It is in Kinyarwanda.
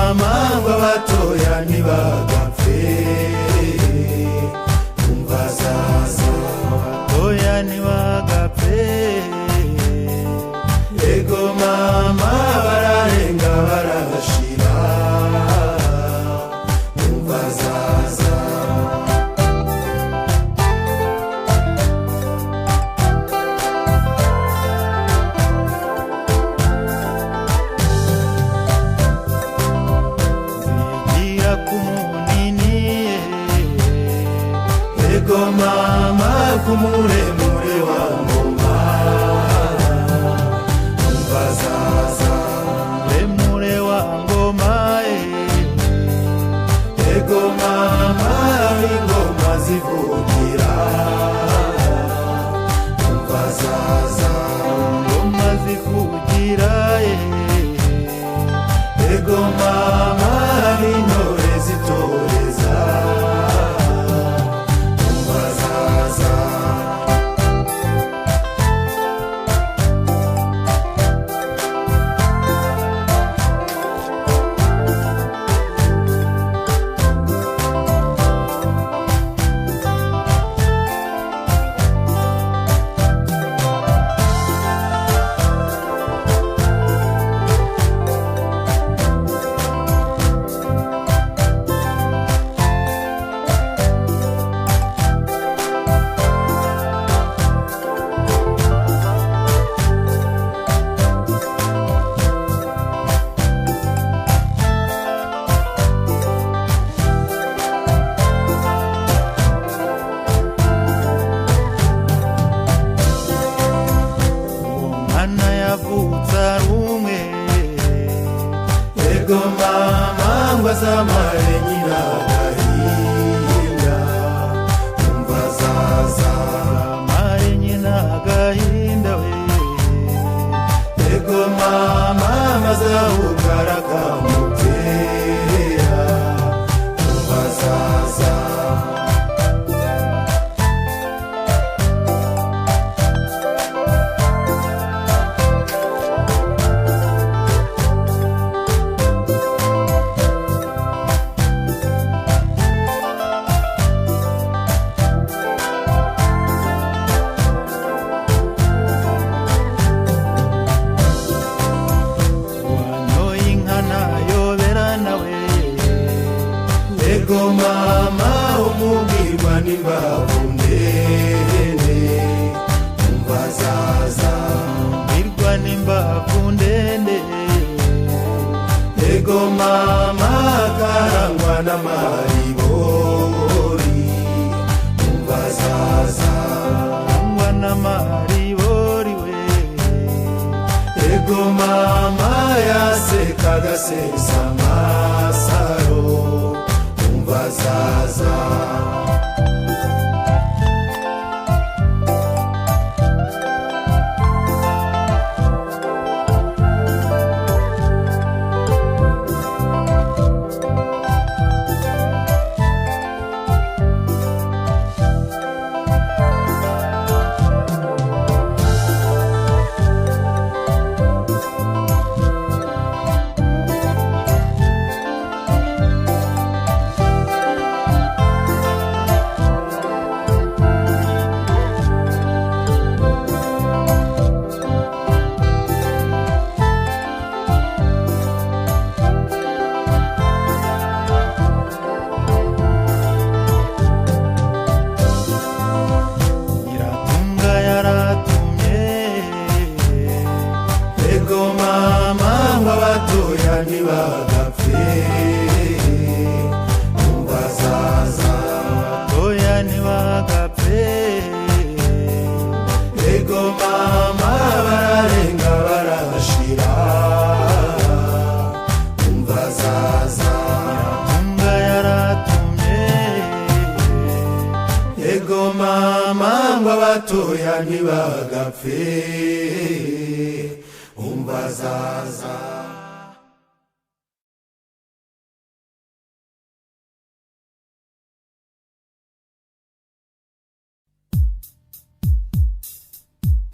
mama ngo abatoya ntibagapfe umva zaza abatoya ntibagapfe ego mama bararenga baragashira umva zaza ego mama kumuremure wa ngoma umva zaza muremure wa ngoma ego mama ingoma zivugira umva zaza ingoma zivugira ego mama intore zitoreza ego mama ngwazamare nyina gahinda umva zaza mare nyina gahinda we ego mama mazahugara kamutera umva zaza ego mama umubwirwa n'imbavundende umva zaza umubwirwa n'imbavundende ego mama karangwa n'amaribori umva zaza karangwa n'amaribori we ego mama yaseka agasesa amasaro zaza ntibagapfe umva zaza abatoya ntibagapfe ego mama bararenga barashira umva zaza nyiratunga yaratumye ego mama ngo abatoya ntibagapfe umva zaza